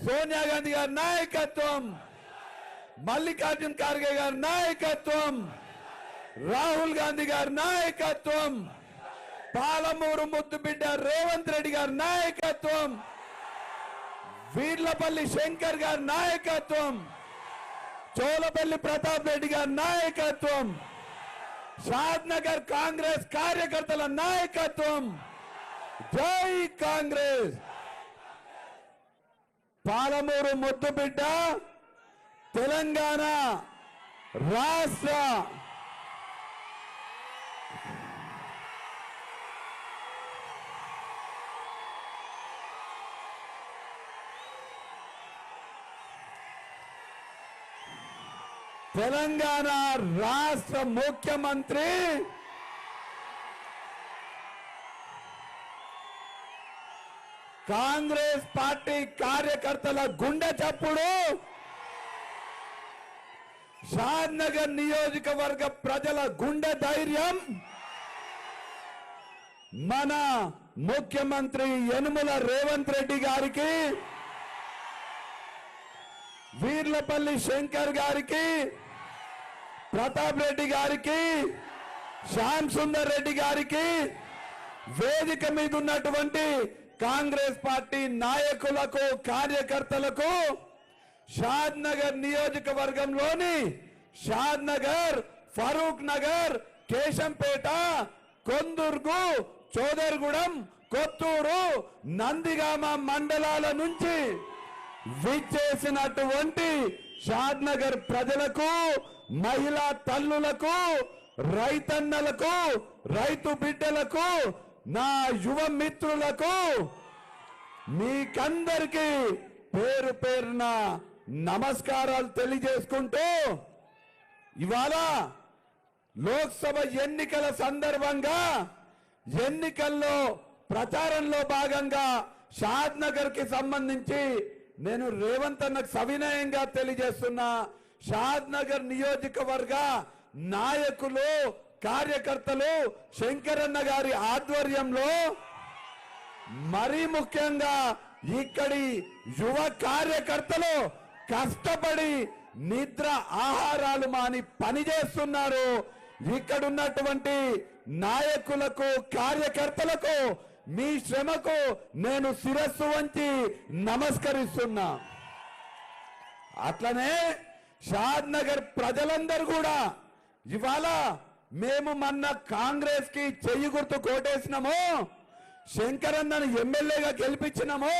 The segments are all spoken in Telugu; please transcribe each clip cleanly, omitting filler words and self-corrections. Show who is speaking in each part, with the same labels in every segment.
Speaker 1: సోనియా గాంధీ గారి నాయకత్వం, మల్లికార్జున్ ఖార్గే గారి నాయకత్వం, రాహుల్ గాంధీ గారి నాయకత్వం, పాలమూరు ముద్దుబిడ్డ రేవంత్ రెడ్డి గారి నాయకత్వం, వీర్లపల్లి శంకర్ గారి నాయకత్వం, చోలపల్లి ప్రతాప్ రెడ్డి గారి నాయకత్వం, షాద్ నగర్ కాంగ్రెస్ కార్యకర్తల నాయకత్వం. జై కాంగ్రెస్. పాలమూరు ముద్దుబిడ్డ తెలంగాణ రాష్ట్ర ముఖ్యమంత్రి కాంగ్రెస్ పార్టీ కార్యకర్తల గుండె చప్పుడు, షాద్ నగర్ నియోజకవర్గ ప్రజల గుండె ధైర్యం, మన ముఖ్యమంత్రి యనుమల రేవంత్ రెడ్డి గారికి, వీర్లపల్లి శంకర్ గారికి, ప్రతాప్ రెడ్డి గారికి, శ్యామ్ సుందర్ రెడ్డి గారికి, వేదిక మీద ఉన్నటువంటి కాంగ్రెస్ పార్టీ నాయకులకు, కార్యకర్తలకు, షాద్ నగర్ నియోజకవర్గంలోని షాద్ నగర్, ఫరూక్ నగర్, కేశంపేట, కొందుర్గు, చోదర్గూడెం, కొత్తూరు, నందిగామ మండలాల నుంచి విచ్చేసినటువంటి షాద్ నగర్ ప్రజలకు, మహిళా తల్లులకు, రైతన్నలకు, రైతు బిడ్డలకు, నా యువ మిత్రులకు, మీకందరికీ పేరు పేరున నమస్కారాలు తెలియజేసుకుంటూ, ఇవాళ లోక్సభ ఎన్నికల సందర్భంగా ఎన్నికల్లో ప్రచారంలో భాగంగా షాద్ నగర్ కి సంబంధించి నేను రేవంత్ అన్నకు సవినయంగా తెలియజేస్తున్నా. షాద్ నగర్ నియోజకవర్గ నాయకులు, కార్యకర్తలు శంకరన్న గారి ఆధ్వర్యంలో, మరీ ముఖ్యంగా ఇక్కడి యువ కార్యకర్తలు కష్టపడి నిద్ర ఆహారాలు మాని పనిచేస్తున్నారు. ఇక్కడున్నటువంటి నాయకులకు, కార్యకర్తలకు, మీ శ్రమకు నేను శిరస్సు వంచి నమస్కరిస్తున్నా. అట్లనే షాద్ నగర్ ప్రజలందరూ కూడా ఇవాళ మేము మొన్న కాంగ్రెస్ కి చెయ్యి గుర్తు కోటేసినాము, శంకరన్నను ఎమ్మెల్యేగా గెలిపించినాము.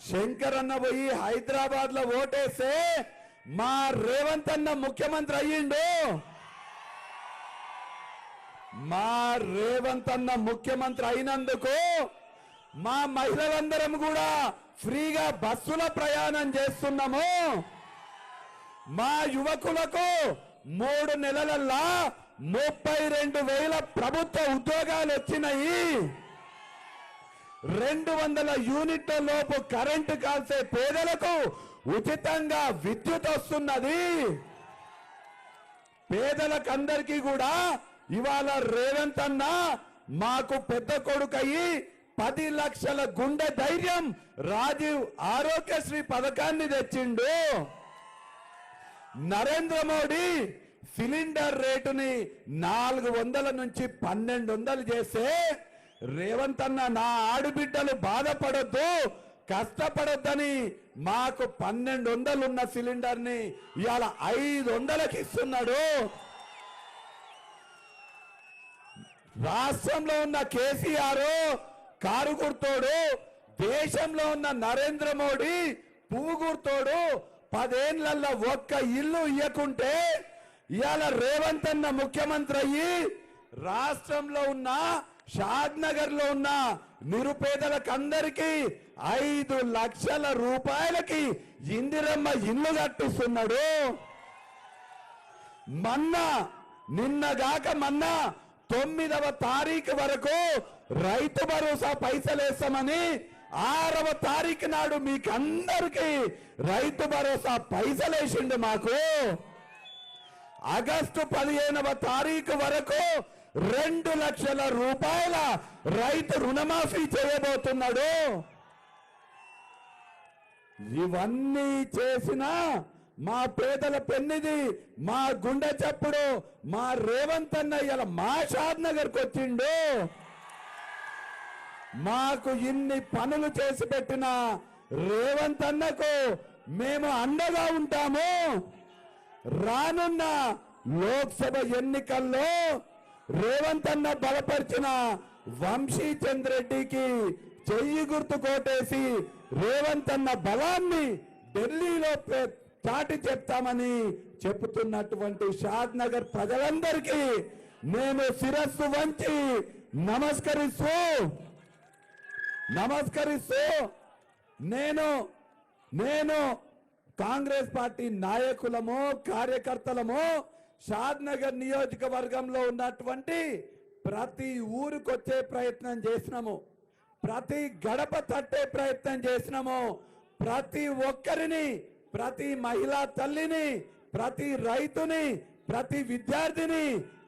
Speaker 1: శంకరన్న పోయి హైదరాబాద్ లో ఓటేస్తే మా రేవంత్ అన్న ముఖ్యమంత్రి అయ్యిండు. మా రేవంత్ అన్న ముఖ్యమంత్రి అయినందుకు మా మహిళలందరం కూడా ఫ్రీగా బస్సుల ప్రయాణం చేస్తున్నాము. మా యువకులకు 3 నెలలల్లా 32,000 ప్రభుత్వ ఉద్యోగాలు వచ్చినాయి. 200 యూనిట్ల లోపు కరెంటు కాల్సే పేదలకు ఉచితంగా విద్యుత్ వస్తున్నది. పేదలకందరికీ కూడా ఇవాళ రేవంత్ అన్న మాకు పెద్ద కొడుకయ్యి 10 లక్షల గుండె ధైర్యం రాజీవ్ ఆరోగ్యశ్రీ పథకాన్ని తెచ్చిండు. నరేంద్ర మోడీ సిలిండర్ రేటుని 400 నుంచి 1200 చేస్తే రేవంత్ అన్న నా ఆడబిడ్డలు బాధపడొద్దు, కష్టపడొద్దని మాకు 1200 ఉన్న సిలిండర్ ని ఇవాళ 500కి ఇస్తున్నాడు. రాష్ట్రంలో ఉన్న కేసీఆర్ కారు గుర్తోడు, దేశంలో ఉన్న నరేంద్ర మోడీ పువ్వు గుర్తోడు 10 ఏళ్లలో ఒక్క ఇల్లు ఇయ్యకుంటే ఇవాళ రేవంత్ అన్న ముఖ్యమంత్రి అయ్యి రాష్ట్రంలో ఉన్న షాద్ నగర్ లో ఉన్న నిరుపేదలకందరికీ 5 లక్షల రూపాయలకి ఇందిరమ్మ ఇల్లు కట్టిస్తున్నాడు. నిన్నగాక 9వ తారీఖు వరకు రైతు భరోసా పైసలేస్తామని 6వ తారీఖు నాడు మీకందరికీ రైతు భరోసా పైసలేసిండు. మాకు ఆగస్టు 15వ తారీఖు వరకు 2 లక్షల రూపాయల రైతు రుణమాఫీ చేయబోతున్నాడు. ఇవన్నీ చేసిన మా పేదల పెన్నిది, మా గుండె చప్పుడు మా రేవంత్ అన్న ఇలా మా షాద్ నగర్కి వచ్చిండు. మాకు ఇన్ని పనులు చేసి పెట్టిన రేవంత్ అన్నకు మేము అండగా ఉంటాము. రానున్న లోక్సభ ఎన్నికల్లో రేవంత్ అన్న బలపరిచిన వంశీచంద్ర రెడ్డికి చెయ్యి గుర్తు కోటేసి రేవంత్ అన్న బలాన్ని ఢిల్లీలో చాటి చెప్తామని చెప్తున్నటువంటి షాద్ నగర్ ప్రజలందరికీ నేను శిరస్సు వంచి నమస్కరిస్తూ నేను కాంగ్రెస్ పార్టీ నాయకులము కార్యకర్తలము షాద్ నగర్ నియోజకవర్గంలో ఉన్నటువంటి ప్రతి ఊరికొచ్చే ప్రయత్నం చేసినాము, ప్రతి గడప తట్టే ప్రయత్నం చేసినాము. ప్రతి ఒక్కరిని, ప్రతి మహిళా తల్లిని, ప్రతి రైతుని, ప్రతి విద్యార్థిని,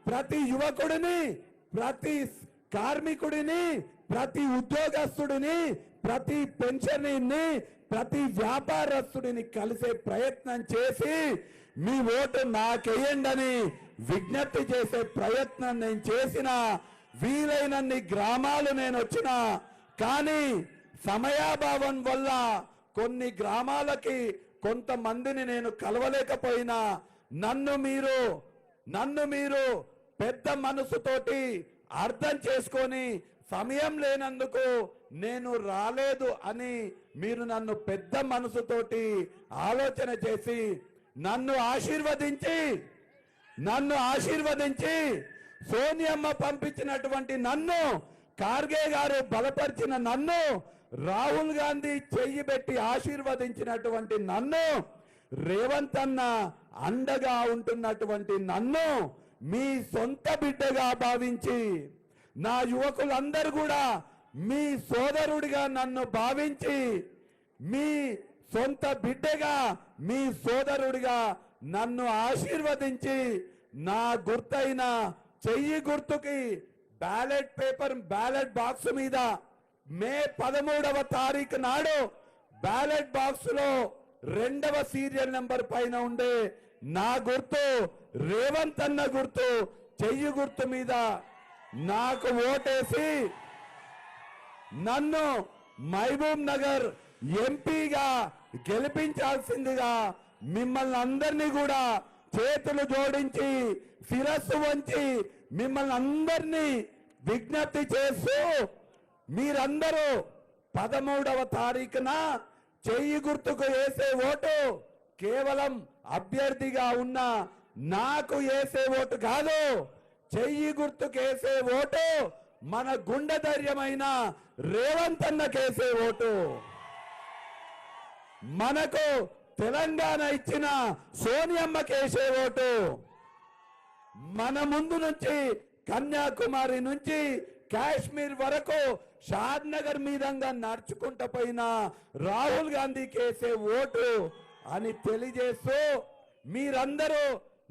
Speaker 1: ప్రతి యువకుడిని, ప్రతి కార్మికుడిని, ప్రతి ఉద్యోగస్తుడిని, ప్రతి పెన్షనీని, ప్రతి వ్యాపారస్తుడిని కలిసే ప్రయత్నం చేసి మీ ఓటు నాకేయండి విజ్ఞప్తి చేసే ప్రయత్నం నేను చేసిన. వీలైనన్ని గ్రామాలు నేను వచ్చిన, కానీ సమయాభావం వల్ల కొన్ని గ్రామాలకి కొంతమందిని నేను కలవలేకపోయినా నన్ను మీరు పెద్ద మనసుతోటి అర్థం చేసుకొని సమయం లేనందుకు నేను రాలేదు అని మీరు నన్ను పెద్ద మనసుతోటి ఆలోచన చేసి నన్ను ఆశీర్వదించి సోనియమ్మ పంపించినటువంటి నన్ను, ఖార్గే గారు బలపరిచిన నన్ను, రాహుల్ గాంధీ చెయ్యి పెట్టి ఆశీర్వదించినటువంటి నన్ను, రేవంత్ అన్న అండగా ఉంటున్నటువంటి నన్ను మీ సొంత బిడ్డగా భావించి, నా యువకులందరూ కూడా మీ సోదరుడిగా నన్ను భావించి, మీ సొంత బిడ్డగా మీ సోదరుడిగా నన్ను ఆశీర్వదించి నా గుర్తైన చెయ్యి గుర్తుకి బ్యాలెట్ బాక్స్ మీద మే 13వ తారీఖు నాడు బ్యాలెట్ బాక్స్ లో 2వ సీరియల్ నెంబర్ పైన ఉండే నా గుర్తు రేవంత్ అన్న గుర్తు చెయ్యి గుర్తు మీద నాకు ఓటేసి నన్ను మహబూబ్ నగర్ ఎంపీగా గెలిపించాల్సిందిగా మిమ్మల్ని అందరినీ కూడా చేతులు జోడించి శిరస్సు వంచి మిమ్మల్ని అందరినీ విజ్ఞప్తి చేస్తూ మీరందరూ 13వ తారీఖున చెయ్యి గుర్తుకు వేసే ఓటు కేవలం అభ్యర్థిగా ఉన్న నాకు వేసే ఓటు కాదు, చెయ్యి గుర్తుకు వేసే ఓటు మన గుండె ధైర్యమైన రేవంత్ అన్నకేసే ఓటు, మనకు తెలంగాణ ఇచ్చిన సోనియమ్మకేసే ఓటు, మన ముందు నుంచి కన్యాకుమారి నుంచి కాశ్మీర్ వరకు షాద్ నగర్ మీదంగా నడుచుకుంటూ పోయిన రాహుల్ గాంధీకి వేసే ఓటు అని తెలియజేస్తూ మీరందరూ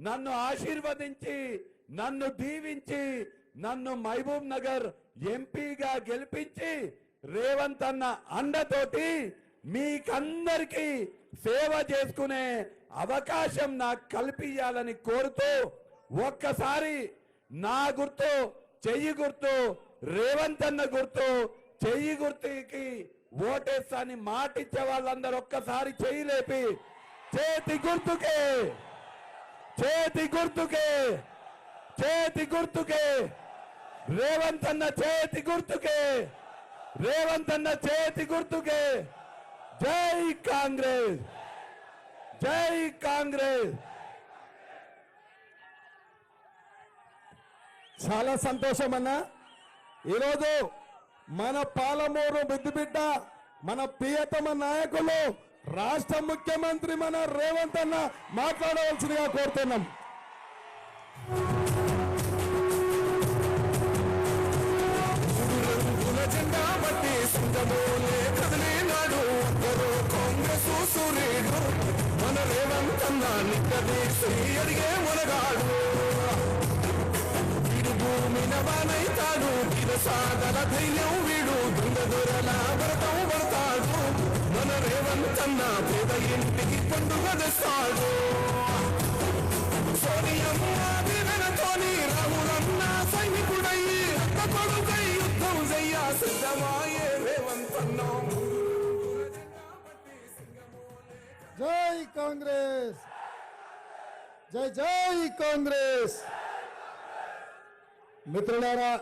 Speaker 1: నన్ను ఆశీర్వదించి నన్ను దీవించి నన్ను మహబూబ్ నగర్ ఎంపీగా గెలిపించి రేవంత్ అన్న అండతోటి మీకందరికీ సేవ చేసుకునే అవకాశం నాకు కల్పించాలని కోరుతూ ఒక్కసారి నా గుర్తు చెయ్యి గుర్తు రేవంత్ అన్న గుర్తు చెయ్యి గుర్తుకి ఓటేస్తాని మాటిచ్చే వాళ్ళందరూ ఒక్కసారి చెయ్యి లేపి చేతి గుర్తుకే రేవంత్ అన్న చేతి గుర్తుకే జై కాంగ్రెస్
Speaker 2: చాలా సంతోషం అన్న. ఈరోజు మన పాలమూరు బిడ్డ మన ప్రియతమ నాయకులు రాష్ట్ర ముఖ్యమంత్రి మన రేవంత్ అన్న మాట్లాడవలసిందిగా కోరుతున్నాం.
Speaker 3: మన రేవంత్ అన్న నిక్కదీసి అడిగే మునగాడు, వీడు భూమిన వానైతాడు, సాగల ధైర్యం వీడు దొంగ దొరల భరతం పడతాడు. మన రేవంత్ అన్న పేద ఇంటికి పండుగ తెస్తాడు సోనియమ్మ దీవెనతోని రాహులన్న సైనికుడయ్యి రక్త కొడుకై యుద్ధం చెయ్య సిద్ధమాయే రేవంత్ అన్న
Speaker 2: జై కాంగ్రెస్, జై జై కాంగ్రెస్. మిత్రులారా,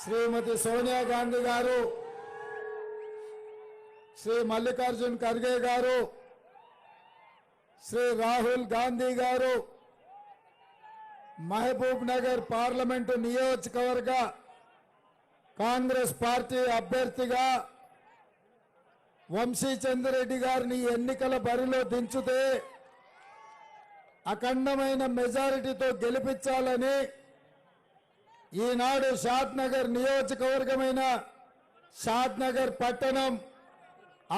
Speaker 2: శ్రీమతి సోనియా గాంధీ గారు, శ్రీ మల్లికార్జున్ ఖర్గే గారు, శ్రీ రాహుల్ గాంధీ గారు మహబూబ్ నగర్ పార్లమెంటు నియోజకవర్గ కాంగ్రెస్ పార్టీ అభ్యర్థిగా వంశీచంద్రెడ్డి గారిని ఎన్నికల బరిలో దించితే అఖండమైన మెజారిటీతో గెలిపించాలని ఈనాడు షాద్నగర్ నియోజకవర్గమైన షాద్నగర్ పట్టణం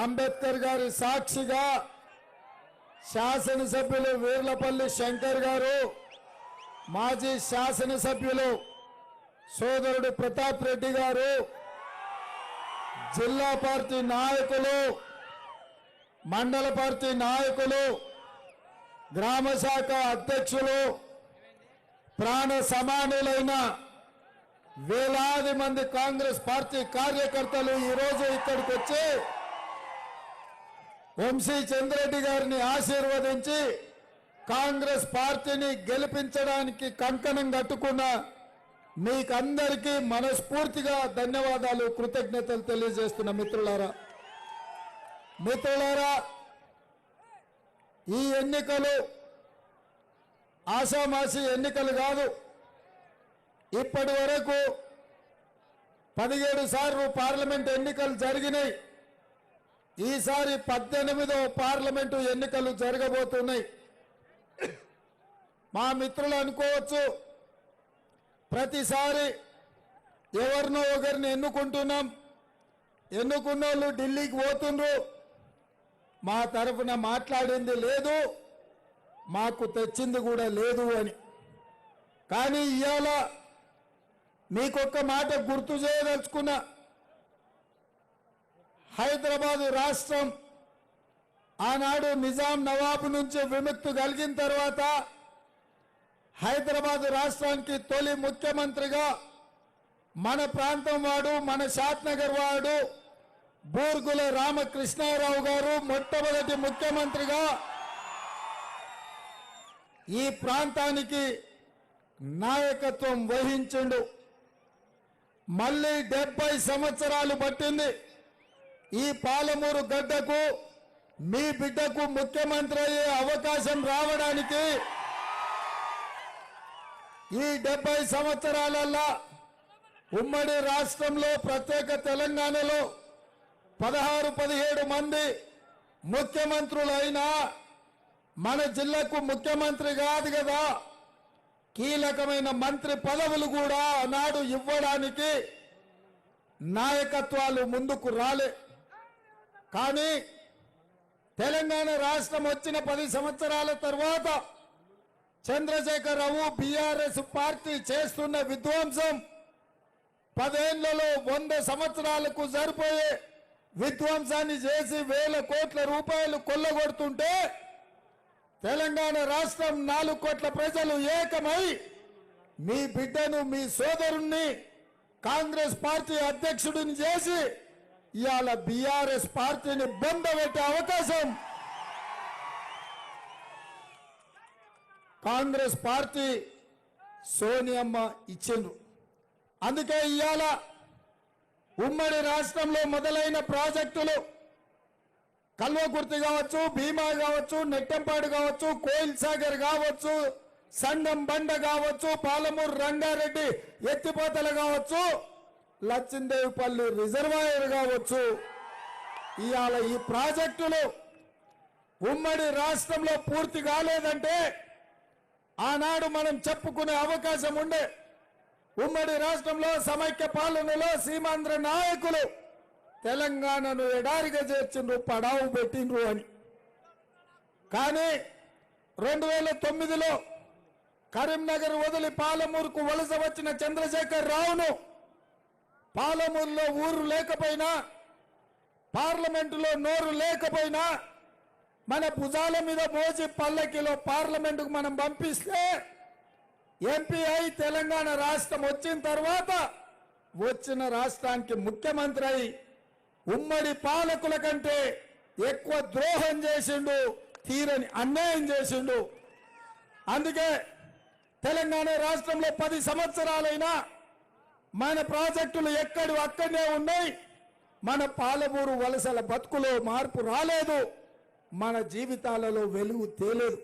Speaker 2: అంబేద్కర్ గారి సాక్షిగా శాసనసభ్యులు వీర్లపల్లి శంకర్ గారు, మాజీ శాసనసభ్యులు సోదరుడు ప్రతాప్ రెడ్డి గారు, జిల్లా పార్టీ నాయకులు, మండల పార్టీ నాయకులు, గ్రామ శాఖ అధ్యక్షులు, ప్రాణ సమానులైన వేలాది మంది కాంగ్రెస్ పార్టీ కార్యకర్తలు ఈరోజు ఇక్కడికి వచ్చి వంశీచంద్రెడ్డి గారిని ఆశీర్వదించి కాంగ్రెస్ పార్టీని గెలిపించడానికి కంకణం కట్టుకున్న మీకందరికీ మనస్ఫూర్తిగా ధన్యవాదాలు, కృతజ్ఞతలు తెలియజేస్తున్న మిత్రులారా, ఈ ఎన్నికలు ఆషామాషి ఎన్నికలు కాదు. ఇప్పటి వరకు 17 సార్లు పార్లమెంట్ ఎన్నికలు జరిగినాయి. ఈసారి 18వ పార్లమెంటు ఎన్నికలు జరగబోతున్నాయి. మా మిత్రులు అనుకోవచ్చు, ప్రతిసారి ఎవరినో ఒకరిని ఎన్నుకుంటున్నాం, ఎన్నుకున్న వాళ్ళు ఢిల్లీకి పోతుండ్రు, మా తరఫున మాట్లాడింది లేదు, మాకు తెచ్చింది కూడా లేదు అని. కానీ ఇవాళ మీకొక్క మాట గుర్తు చేయదలుచుకున్నా. హైదరాబాదు రాష్ట్రం ఆనాడు నిజాం నవాబు నుంచి విముక్తి కలిగిన తర్వాత హైదరాబాద్ రాష్ట్రానికి తొలి ముఖ్యమంత్రిగా మన ప్రాంతం వాడు, మన షాద్నగర్ వాడు బూర్గుల రామకృష్ణారావు గారు మొట్టమొదటి ముఖ్యమంత్రిగా ఈ ప్రాంతానికి నాయకత్వం వహించిండు. మళ్ళీ 70 సంవత్సరాలు పట్టింది ఈ పాలమూరు గడ్డకు మీ బిడ్డకు ముఖ్యమంత్రి అయ్యే అవకాశం రావడానికి. ఈ 70 సంవత్సరాలల్లా ఉమ్మడి రాష్ట్రంలో ప్రత్యేక తెలంగాణలో 16-17 మంది ముఖ్యమంత్రులైనా మన జిల్లాకు ముఖ్యమంత్రి కాదు కదా, కీలకమైన మంత్రి పదవులు కూడా ఆనాడు ఇవ్వడానికి నాయకత్వాలు ముందుకు రాలే. కానీ తెలంగాణ రాష్ట్రం వచ్చిన 10 సంవత్సరాల తర్వాత చంద్రశేఖరరావు బీఆర్ఎస్ పార్టీ చేస్తున్న విధ్వంసం 10 ఏళ్లలో 100 సంవత్సరాలకు సరిపోయే విధ్వంసాన్ని చేసి వేల కోట్ల రూపాయలు కొల్లగొడుతుంటే తెలంగాణ రాష్ట్రం 4 కోట్ల ప్రజలు ఏకమై మీ బిడ్డను, మీ సోదరుణ్ణి కాంగ్రెస్ పార్టీ అధ్యక్షుడిని చేసి ఇవాళ బీఆర్ఎస్ పార్టీని బొందబెట్టే అవకాశం కాంగ్రెస్ పార్టీ సోనియమ్మ ఇచ్చిండ్రు. అందుకే ఇవాళ ఉమ్మడి రాష్ట్రంలో మొదలైన ప్రాజెక్టులు కల్వకుర్తి కావచ్చు, భీమా కావచ్చు, నెట్టంపాడు కావచ్చు, కోయిల్ సాగర్ కావచ్చు, సంగం బండ కావచ్చు, పాలమూరు రంగారెడ్డి ఎత్తిపోతలు కావచ్చు, లచ్చిందేవిపల్లి రిజర్వాయర్ కావచ్చు, ఇవాళ ఈ ప్రాజెక్టులు ఉమ్మడి రాష్ట్రంలో పూర్తి కాలేదంటే ఆనాడు మనం చెప్పుకునే అవకాశం ఉండే. ఉమ్మడి రాష్ట్రంలో సమైక్య పాలనలో సీమాంధ్ర నాయకులు తెలంగాణను ఎడారిగా చేర్చిండ్రు, పడావు పెట్టిండ్రు అని. కానీ 2009లో కరీంనగర్ వదిలి పాలమూరుకు వలస వచ్చిన చంద్రశేఖర్ రావును పాలమూరులో ఊరు లేకపోయినా పార్లమెంటులో నోరు లేకపోయినా మన భుజాల మీద మోసి పల్లకిలో పార్లమెంటుకు మనం పంపిస్తే ఎంపీ అయి తెలంగాణ రాష్ట్రం వచ్చిన తర్వాత వచ్చిన రాష్ట్రానికి ముఖ్యమంత్రి అయి ఉమ్మడి పాలకుల కంటే ఎక్కువ ద్రోహం చేసిండు, తీరని అన్యాయం చేసిండు. అందుకే తెలంగాణ రాష్ట్రంలో 10 సంవత్సరాలైనా మన ప్రాజెక్టులు ఎక్కడి అక్కడనే ఉన్నాయి. మన పాలమూరు వలసల బతుకులో మార్పు రాలేదు, మన జీవితాలలో వెలుగు తేలేదు.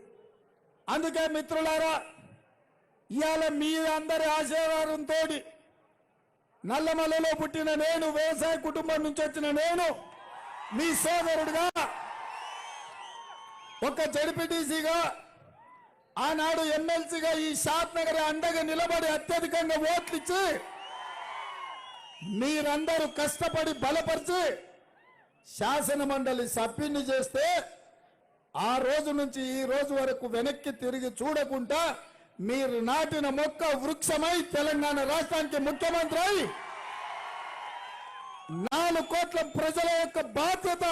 Speaker 2: అందుకే మిత్రులారా, ఇవాళ మీ అందరి ఆశీర్వాదంతో నల్లమల్లలో పుట్టిన నేను, వ్యవసాయ కుటుంబం నుంచి వచ్చిన నేను, మీ సోదరుడుగా, ఒక జడ్పీటీసీగా, ఆనాడు ఎమ్మెల్సీగా ఈ షాద్ నగర్ అండగా నిలబడి అత్యధికంగా ఓట్లు ఇచ్చి మీరందరూ కష్టపడి బలపరిచి శాసన మండలి సభ్యుని చేస్తే ఆ రోజు నుంచి ఈ రోజు వరకు వెనక్కి తిరిగి చూడకుండా మీరు నాటిన మొక్క వృక్షమై తెలంగాణ రాష్ట్రానికి ముఖ్యమంత్రి అయి 4 కోట్ల ప్రజల యొక్క బాధ్యత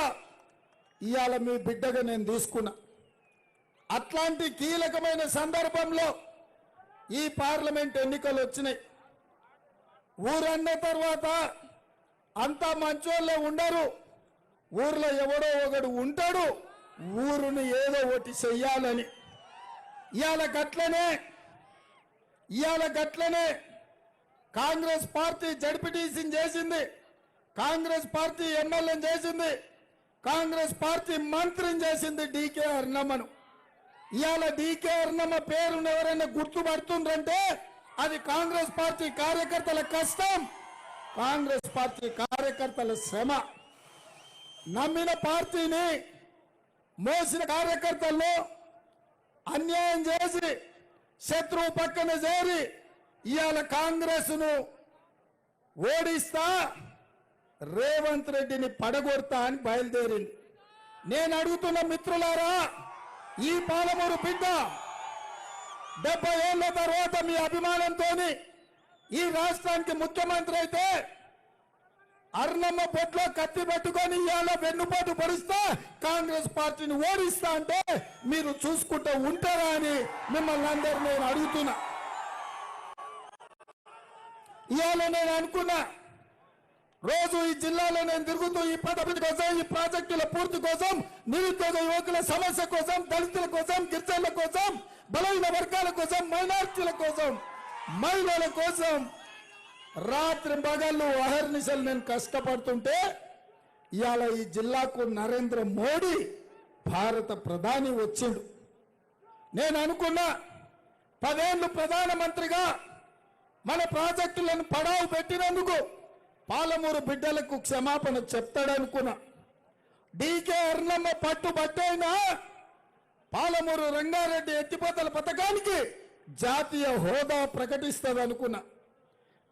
Speaker 2: ఇవాళ మీ బిడ్డగా నేను తీసుకున్నా. అట్లాంటి కీలకమైన సందర్భంలో ఈ పార్లమెంట్ ఎన్నికలు వచ్చినాయి. ఊరన్న తర్వాత అంతా మంచోళ్ళే ఉండరు, ఊర్లో ఎవడో ఒకడు ఉంటాడు ఊరుని ఏదో ఒకటి చెయ్యాలని. ఇవాళ గట్లనే కాంగ్రెస్ పార్టీ జడ్పీటీసీని చేసింది, కాంగ్రెస్ పార్టీ ఎమ్మెల్యేని చేసింది, కాంగ్రెస్ పార్టీ మంత్రిని చేసింది డీకే అర్ణమ్మను. ఇవాళ డీకే అర్ణమ్మ పేరును ఎవరైనా గుర్తుపడుతుండ్రంటే అది కాంగ్రెస్ పార్టీ కార్యకర్తల కష్టం, కాంగ్రెస్ పార్టీ కార్యకర్తల శ్రమ. నమ్మిన పార్టీని మోసిన కార్యకర్తలను అన్యాయం చేసి శత్రువు పక్కన చేరి ఇవాళ కాంగ్రెస్ ను ఓడిస్తా రేవంత్ రెడ్డిని పడగొడతా అని బయలుదేరింది. నేను అడుగుతున్న మిత్రులారా, ఈ పాలమూరు బిడ్డ 70 ఏళ్ల తర్వాత మీ అభిమానంతో ఈ రాష్ట్రానికి ముఖ్యమంత్రి అయితే అర్ణమ్మ పొట్లో కత్తి పెట్టుకొని ఇవాళ వెన్నుపోటు పరుస్తా కాంగ్రెస్ పార్టీని ఓడిస్తా అంటే మీరు చూసుకుంటూ ఉంటారా అని మిమ్మల్ని అందరూ నేను అడుగుతున్నా. ఇవాళ నేను అనుకున్నా, రోజు ఈ జిల్లాలో నేను తిరుగుతూ ఈ పదవి కోసం, ఈ ప్రాజెక్టుల పూర్తి కోసం, నిరుద్యోగ యువకుల సమస్య కోసం, దళితుల కోసం, గిరిజనుల కోసం, బలహీన వర్గాల కోసం, మైనార్టీల కోసం, మహిళల కోసం రాత్రి పగళ్ళు అహర్నిశలు నేను కష్టపడుతుంటే ఇవాళ ఈ జిల్లాకు నరేంద్ర మోడీ భారత ప్రధాని వచ్చిండు. నేను అనుకున్నా 10 ఏళ్ళు ప్రధానమంత్రిగా మన ప్రాజెక్టులను పడావు పెట్టినందుకు పాలమూరు బిడ్డలకు క్షమాపణ చెప్తాడనుకున్నా. డీకే అర్ణమ్మ పట్టుబట్టైనా పాలమూరు రంగారెడ్డి ఎత్తిపోతల పథకానికి జాతీయ హోదా ప్రకటిస్తుందనుకున్నా.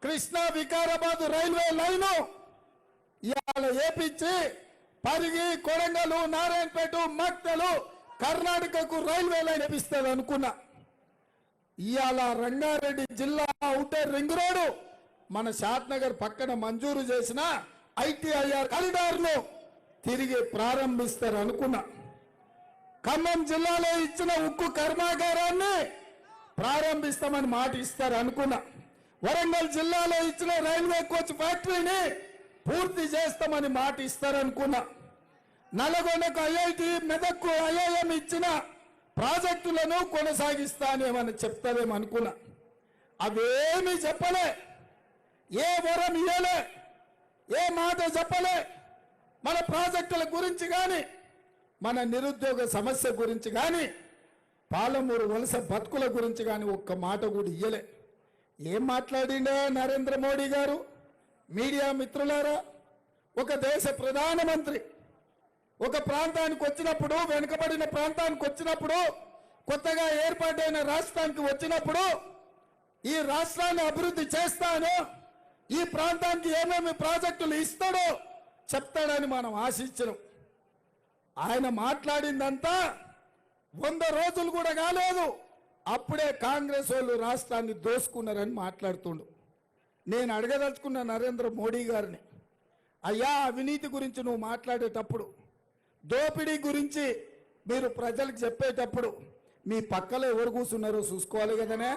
Speaker 2: కృష్ణా వికారాబాద్ రైల్వే లైను ఇవాళ ఏపించి పరిగి, కొడంగల్, నారాయణపేట, మక్తలు కర్ణాటకకు రైల్వే లైన్ వేపిస్తుంది అనుకున్నా. ఇవాళ రంగారెడ్డి జిల్లా ఔటర్ రింగ్ రోడ్డు మన షాద్ నగర్ పక్కన మంజూరు చేసిన ఐటీఐఆర్ కారిడార్ ను తిరిగి ప్రారంభిస్తారు అనుకున్నా. ఖమ్మం జిల్లాలో ఇచ్చిన ఉక్కు కర్మాగారాన్ని ప్రారంభిస్తామని మాట ఇస్తారు అనుకున్నా. వరంగల్ జిల్లాలో ఇచ్చిన రైల్వే కోచ్ ఫ్యాక్టరీని పూర్తి చేస్తామని మాట ఇస్తారనుకున్నా. నల్గొండకు ఐఐటి, మెదక్కు ఐఐఎం ఇచ్చిన ప్రాజెక్టులను కొనసాగిస్తానేమని చెప్తారేమనుకున్నా. అవేమీ చెప్పలే, ఏ వరం ఇయ్యలే, ఏ మాట చెప్పలే. మన ప్రాజెక్టుల గురించి కానీ, మన నిరుద్యోగ సమస్య గురించి కానీ, పాలమూరు వలస బతుకుల గురించి కానీ ఒక్క మాట కూడా ఇయ్యలే. ఏం మాట్లాడిండే నరేంద్ర మోడీ గారు? మీడియా మిత్రులారా, ఒక దేశ ప్రధానమంత్రి ఒక ప్రాంతానికి వచ్చినప్పుడు, వెనుకబడిన ప్రాంతానికి వచ్చినప్పుడు, కొత్తగా ఏర్పాటైన రాష్ట్రానికి వచ్చినప్పుడు ఈ రాష్ట్రాన్ని అభివృద్ధి చేస్తాను, ఈ ప్రాంతానికి ఏమేమి ప్రాజెక్టులు ఇస్తాడో చెప్తాడని మనం ఆశించడం. ఆయన మాట్లాడిందంతా 100 రోజులు కూడా కాలేదు, అప్పుడే కాంగ్రెస్ వాళ్ళు రాష్ట్రాన్ని దోసుకున్నారని మాట్లాడుతుండు. నేను అడగదలుచుకున్న నరేంద్ర మోడీ గారిని, అయ్యా అవినీతి గురించి నువ్వు మాట్లాడేటప్పుడు, దోపిడీ గురించి మీరు ప్రజలకు చెప్పేటప్పుడు మీ పక్కలో ఎవరు కూర్చున్నారో చూసుకోవాలి కదనే.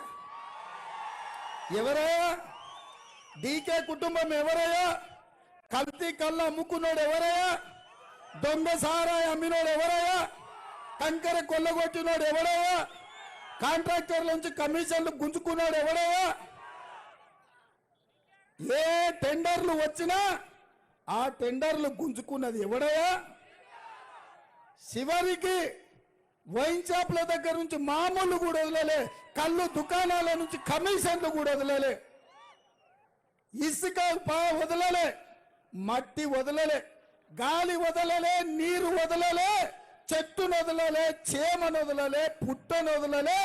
Speaker 2: ఎవరయ్యా డీకే కుటుంబం? ఎవరయ్యా కల్తీ కళ్ళ అమ్ముకున్నాడు? ఎవరయ్యా దొంగ సారాయి అమ్మినోడు? ఎవరయ్యా కంకర కొల్లగొట్టినోడు? ఎవరయ్యా కాంట్రాక్టర్ల నుంచి కమిషన్లు గుంజుకున్నాడు? ఎవరయ్యా? ఏ టెండర్లు వచ్చినా ఆ టెండర్లు గుంజుకున్నది ఎవడయ్యా? చివరికి వైన్ షాప్ల దగ్గర నుంచి మామూలు కూడా వదలలే, కళ్ళు దుకాణాల నుంచి కమిషన్లు కూడా వదలలే, ఇసుక వదలలే, మట్టి వదలలే, గాలి వదలలే, నీరు వదలలే, చెట్టును వదలలే, చేమను వదలలే, పుట్టను వదలలే.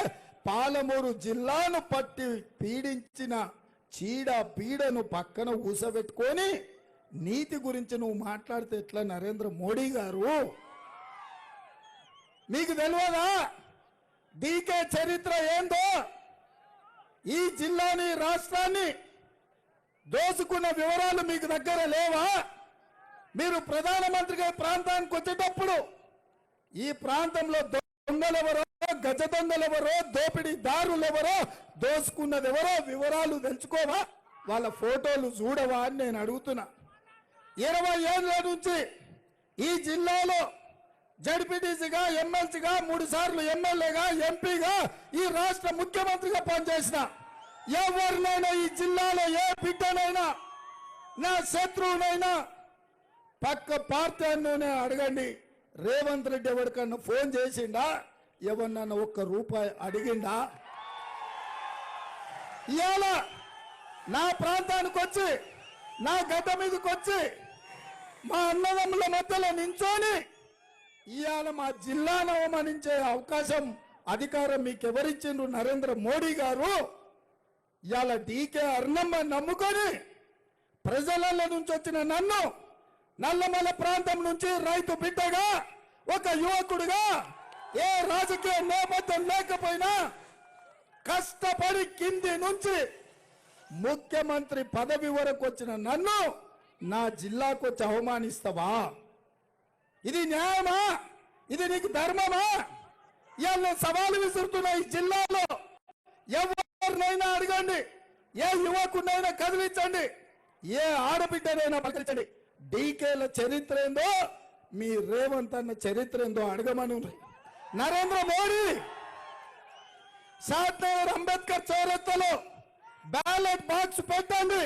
Speaker 2: పాలమూరు జిల్లాను పట్టి పీడించిన చీడ పీడను పక్కన ఊసబెట్టుకొని నీతి గురించి నువ్వు మాట్లాడితే ఎట్లా నరేంద్ర మోడీ గారు? మీకు తెలియదా డీకే చరిత్ర ఏందో? ఈ జిల్లాని రాష్ట్రాన్ని దోసుకున్న వివరాలు మీకు దగ్గర లేవా? మీరు ప్రధానమంత్రిగా ప్రాంతానికి వచ్చేటప్పుడు ఈ ప్రాంతంలో దొంగలెవరో, గజ దొంగలెవరో, దోపిడీదారులెవరో, దోసుకున్నది ఎవరో వివరాలు తెలుసుకోవా? వాళ్ళ ఫోటోలు చూడవా అని నేను అడుగుతున్నా. 20 ఏళ్ల నుంచి ఈ జిల్లాలో జడ్పీటీసీగా, ఎమ్మెల్సీగా, 3 సార్లు ఎమ్మెల్యేగా, ఎంపీగా, ఈ రాష్ట్ర ముఖ్యమంత్రిగా పనిచేసిన ఎవరినైనా ఈ జిల్లాలో ఏ బిడ్డనైనా, నా శత్రువునైనా, పక్క పార్టీనే అడగండి, రేవంత్ రెడ్డి ఎవరికన్నా ఫోన్ చేసిండా? ఎవరినన్నా ₹1 అడిగిండా? ఇవాళ నా ప్రాంతానికి వచ్చి, నా గడ్డ మీదకి వచ్చి, మా అన్నదమ్ముల మధ్యలో నించొని ఇవాళ మా జిల్లాను అవమానించే అవకాశం, అధికారం మీకు ఎవరిచ్చిండ్రు? నరేంద్ర మోడీ గారు. ఇవాళ డీకే అర్ణమ్మ నమ్ముకొని ప్రజల నుంచి వచ్చిన నన్ను, నల్లమల ప్రాంతం నుంచి రైతు బిడ్డగా, ఒక యువకుడిగా, ఏ రాజకీయ నేపథ్యం లేకపోయినా కష్టపడి కింది నుంచి ముఖ్యమంత్రి పదవి వరకు వచ్చిన నన్ను నా జిల్లాకు వచ్చి అవమానిస్తావా? ఇది న్యాయమా? ఇది నీకు ధర్మమా? ఇవాళ సవాలు విసురుతున్న ఈ జిల్లాలో ఎవరినైనా అడగండి, ఏ యువకునైనా కదిలించండి, ఏ ఆడబిడ్డనైనా పలికించండి. డీకేల చరిత్ర ఏందో, మీ రేవంత్ అన్న చరిత్ర ఏందో అడగమని. నరేంద్ర మోడీ షాద్నగర్ అంబేద్కర్ చౌరస్తాలో బ్యాలెట్ బాక్స్ పెట్టండి.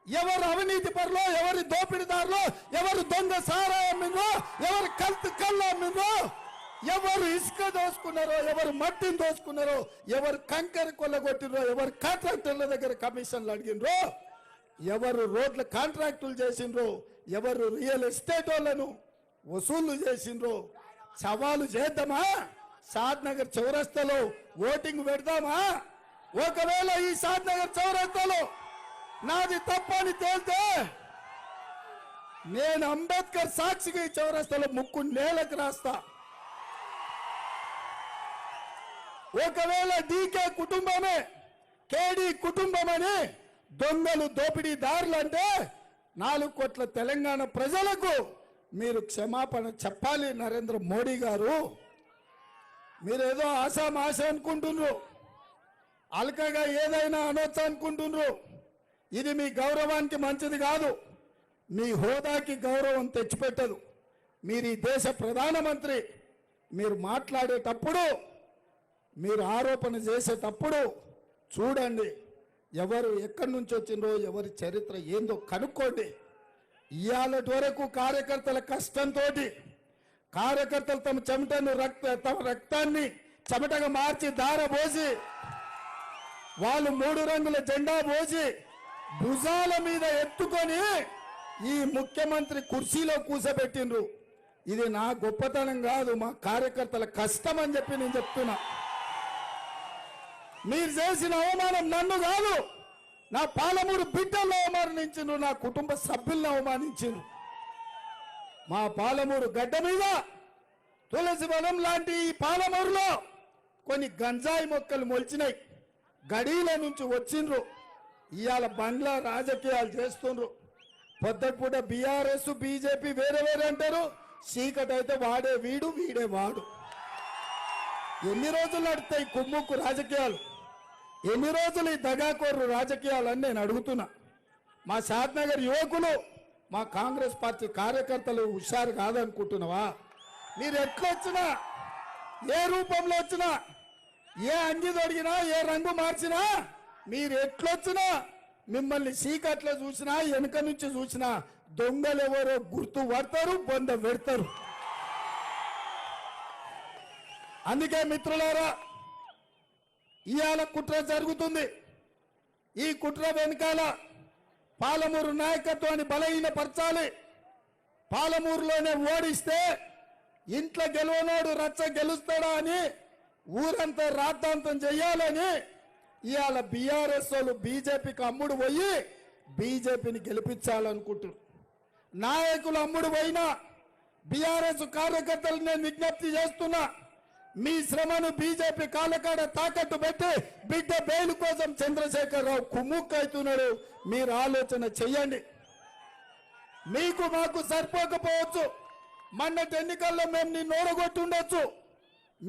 Speaker 2: ఎవరు అవినీతి పరులో, ఎవరి దోపిడీదారులో, ఎవరు దొంగ సారాయి అమ్మిందో, ఎవరు కల్తీ కళ్ళు అమ్మిందో, ఎవరు ఇసుక దోసుకున్నారో, ఎవరు మట్టిని దోసుకున్నారో, ఎవరు కంకర కొల్లగొట్టినరో, ఎవరు కాంట్రాక్టర్ల దగ్గర కమిషన్లు అడిగినరో, ఎవరు రోడ్ల కాంట్రాక్టులు చేసిండ్రో, ఎవరు రియల్ ఎస్టేట్ వాళ్ళను వసూళ్లు చేసిండ్రో, సవాలు చేద్దామా? షాద్నగర్ చౌరస్తాలో ఓటింగ్ పెడదామా? ఒకవేళ ఈ షాద్నగర్ చౌరస్తాలో నాది తప్పని తేలితే నేను అంబేద్కర్ సాక్షిగా ఈ చౌరస్తాలో ముక్కు నేలకు రాస్తా. ఒకవేళ డీకే కుటుంబమే, కేడీ కుటుంబమని దొంగలు, దోపిడీదారులు అంటే 4 కోట్ల తెలంగాణ ప్రజలకు మీరు క్షమాపణ చెప్పాలి. నరేంద్ర మోడీ గారు, మీరేదో ఆశామాష అనుకుంటున్నారు, అల్కగా ఏదైనా అనొచ్చు అనుకుంటున్నారు. ఇది మీ గౌరవానికి మంచిది కాదు, మీ హోదాకి గౌరవం తెచ్చిపెట్టదు. మీరు ఈ దేశ ప్రధానమంత్రి, మీరు మాట్లాడేటప్పుడు, మీరు ఆరోపణ చేసేటప్పుడు చూడండి ఎవరు ఎక్కడి నుంచి వచ్చిందో, ఎవరి చరిత్ర ఏందో కనుక్కోండి. ఇవాళటి వరకు కార్యకర్తల కష్టంతో, కార్యకర్తలు తమ చెమటను తమ రక్తాన్ని చెమటగా మార్చి దారబోసి, వాళ్ళు 3 రంగుల జెండా పోసి భుజాల మీద ఎత్తుకొని ఈ ముఖ్యమంత్రి కుర్చీలో కూసబెట్టిండ్రు. ఇది నా గొప్పతనం కాదు, మా కార్యకర్తల కష్టం అని చెప్పి నేను చెప్తున్నా. మీరు చేసిన అవమానం నన్ను కాదు, నా పాలమూరు బిడ్డలను అవమానించిండ్రు, నా కుటుంబ సభ్యులను అవమానించిండ్రు. మా పాలమూరు గడ్డ మీద తులసి వనం లాంటి ఈ పాలమూరులో కొన్ని గంజాయి మొక్కలు మొలిచినాయి, గడీల నుంచి వచ్చిండ్రు, ఇవాళ బంగ్లా రాజకీయాలు చేస్తుండ్రు. పొద్దుపూట బీఆర్ఎస్ బీజేపీ వేరే వేరే అంటారు, చీకటి అయితే వాడే వీడు వీడే వాడు. ఎన్ని రోజులు నడుస్తాయి కుమ్ముక్కు రాజకీయాలు? ఎన్ని రోజులు ఈ దగాకోరు రాజకీయాలు అని నేను అడుగుతున్నా. మా షాద్నగర్ యువకులు, మా కాంగ్రెస్ పార్టీ కార్యకర్తలు హుషారు కాదనుకుంటున్నావా? మీరు ఎట్లొచ్చినా, ఏ రూపంలో వచ్చినా, ఏ అంగి తొడిగినా, ఏ రంగు మార్చినా, మీరు ఎట్లొచ్చినా, మిమ్మల్ని చీకట్లో చూసినా వెనుక నుంచి చూసినా దొంగలు ఎవరో గుర్తు పడతారు, బొంద పెడతారు. అందుకే మిత్రులారా, ఇవాళ కుట్ర జరుగుతుంది. ఈ కుట్ర వెనకాల పాలమూరు నాయకత్వాన్ని బలహీనపరచాలి. పాలమూరులోనే ఓడిస్తే ఇంట్లో గెలవనోడు రచ్చ గెలుస్తాడా అని ఊరంతా రాద్ధాంతం చెయ్యాలని ఇవాళ బీఆర్ఎస్ వాళ్ళు బీజేపీకి అమ్ముడు పోయి బీజేపీని గెలిపించాలనుకుంటున్నారు. నాయకులు అమ్ముడు పోయినా బీఆర్ఎస్ కార్యకర్తలు నేను విజ్ఞప్తి చేస్తున్నా, మీ శ్రమను బీజేపీ కాళ్ళకాడ తాకట్టు పెట్టి బిడ్డ బెయిల్ కోసం చంద్రశేఖరరావు కుమ్ముక్కైతున్నాడు. మీరు ఆలోచన చెయ్యండి. మీకు మాకు సరిపోకపోవచ్చు, మొన్నటి ఎన్నికల్లో మేము నిన్ను ఓడగొట్టుండొచ్చు,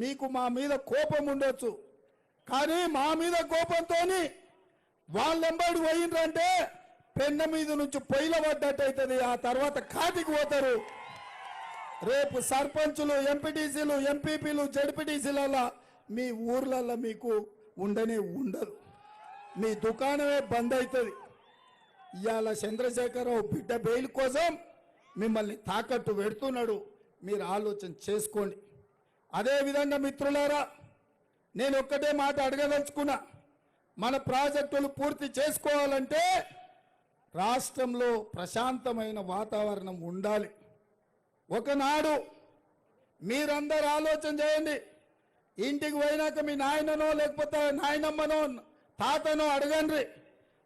Speaker 2: మీకు మా మీద కోపం ఉండొచ్చు, కానీ మా మీద కోపంతో వాళ్ళెంబడి పోయిండ్రంటే పెన్న మీద నుంచి పొయ్యిల పడ్డట్టు అవుతుంది. ఆ తర్వాత కాటికి పోతారు. రేపు సర్పంచులు, ఎంపీటీసీలు, ఎంపీపీలు, జడ్పీటీసీలలో మీ ఊర్లలో మీకు ఉండనే ఉండదు. మీ దుకాణమే బంద్ అవుతుంది. ఇవాళ చంద్రశేఖరరావు బిడ్డ బెయిల్ కోసం మిమ్మల్ని తాకట్టు పెడుతున్నాడు. మీరు ఆలోచన చేసుకోండి. అదేవిధంగా మిత్రులారా, నేను ఒక్కటే మాట అడగదలుచుకున్నా. మన ప్రాజెక్టులు పూర్తి చేసుకోవాలంటే రాష్ట్రంలో ప్రశాంతమైన వాతావరణం ఉండాలి. ఒకనాడు మీరందరూ ఆలోచన చేయండి. ఇంటికి పోయినాక మీ నాయననో లేకపోతే నాయనమ్మనో తాతనో అడగండి.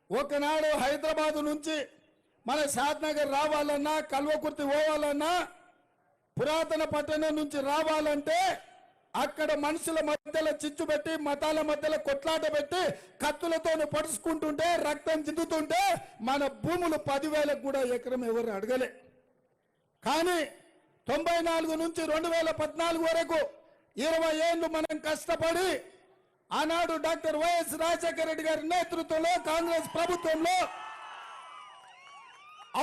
Speaker 2: ఒకనాడు హైదరాబాద్ నుంచి మన షాద్నగర్ రావాలన్నా, కల్వకుర్తి పోవాలన్నా, పురాతన పట్టణం నుంచి రావాలంటే అక్కడ మనుషుల మధ్యలో చిచ్చు పెట్టి, మతాల మధ్యలో కొట్లాట పెట్టి, కత్తులతో పడుచుకుంటుంటే, రక్తం చిందుతుంటే మన భూములు 10,000 కూడా ఎకరం ఎవరు అడగలే. కానీ 94 నుంచి 2014 వరకు 20 ఏళ్ళు మనం కష్టపడి ఆనాడు డాక్టర్ వైఎస్ రాజశేఖర రెడ్డి గారి నేతృత్వంలో కాంగ్రెస్ ప్రభుత్వంలో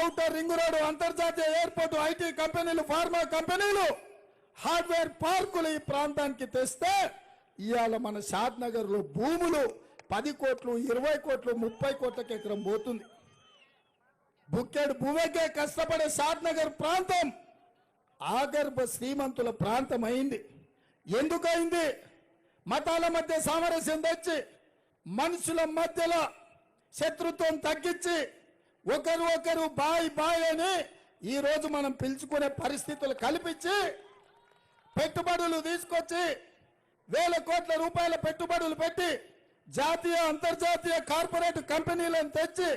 Speaker 2: ఔటర్ రింగ్ రోడ్డు, అంతర్జాతీయ ఎయిర్పోర్టు, ఐటీ కంపెనీలు, ఫార్మా కంపెనీలు, హార్డ్వేర్ పార్కులు ఈ ప్రాంతానికి తెస్తే ఇవాళ మన షాద్నగర్ లో భూములు 10 కోట్లు, 20 కోట్లు, 30 కోట్లకి ఎకరం పోతుంది. బుక్కెడు భూమికే కష్టపడే షాద్నగర్ ప్రాంతం ఆగర్భ శ్రీమంతుల ప్రాంతం అయింది. ఎందుకైంది? మతాల మధ్య సామరస్యం తెచ్చి, మనుషుల మధ్యలో శత్రుత్వం తగ్గించి, ఒకరు ఒకరు బాయ్ బాయ్ అని ఈరోజు మనం పిలుచుకునే పరిస్థితులు కల్పించి, పెట్టుబడులు తీసుకొచ్చి 1,000 కోట్ల రూపాయల పెట్టుబడులు పెట్టి జాతీయ అంతర్జాతీయ కార్పొరేట్ కంపెనీలను తెచ్చి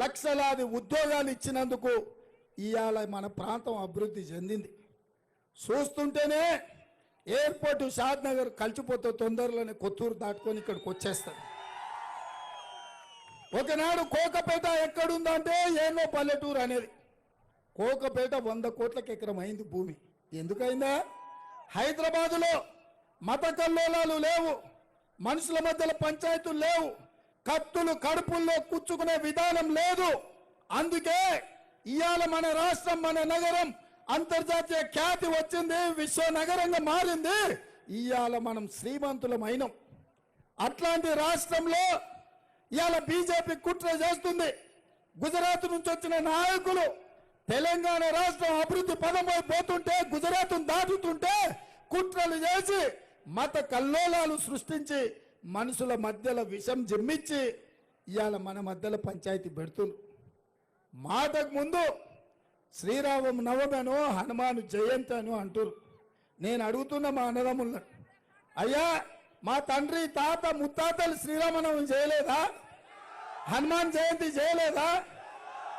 Speaker 2: లక్షలాది ఉద్యోగాలు ఇచ్చినందుకు ఇవాళ మన ప్రాంతం అభివృద్ధి చెందింది. చూస్తుంటేనే ఎయిర్పోర్టు షాద్నగర్ కలిసిపోతే తొందరలోనే కొత్తూరు దాటుకొని ఇక్కడికి వచ్చేస్తారు. ఒకనాడు కోకపేట ఎక్కడుందంటే ఏమో పల్లెటూరు అనేది. కోకపేట 100 కోట్లకి ఎకరం అయింది భూమి. ఎందుకైందా? హైదరాబాదులో మత కల్లోలాలు లేవు, మనుషుల మధ్యలో పంచాయతీలు లేవు, కత్తులు కడుపుల్లో కూర్చుకునే విధానం లేదు. అందుకే ఇవాళ మన రాష్ట్రం, మన నగరం అంతర్జాతీయ ఖ్యాతి వచ్చింది, విశ్వ నగరంగా మారింది. ఇవాళ మనం శ్రీమంతులమైనం. అట్లాంటి రాష్ట్రంలో ఇవాళ బీజేపీ కుట్ర చేస్తుంది. గుజరాత్ నుంచి వచ్చిన నాయకులు తెలంగాణ రాష్ట్రం అభివృద్ధి పదమై పోతుంటే, గుజరాత్ దాటుతుంటే కుట్రలు చేసి మత కల్లోలాలు సృష్టించి మనుషుల మధ్యలో విషం జమ్మించి ఇవాళ మన మధ్యలో పంచాయతీ పెడుతున్నారు. మాటకు ముందు శ్రీరామ నవమనో హనుమాను జయంతి అనో అంటారు. నేను అడుగుతున్న మా అన్నదమ్ములను, అయ్యా మా తండ్రి తాత ముత్తాతలు శ్రీరామనవమి చేయలేదా? హనుమాన్ జయంతి చేయలేదా?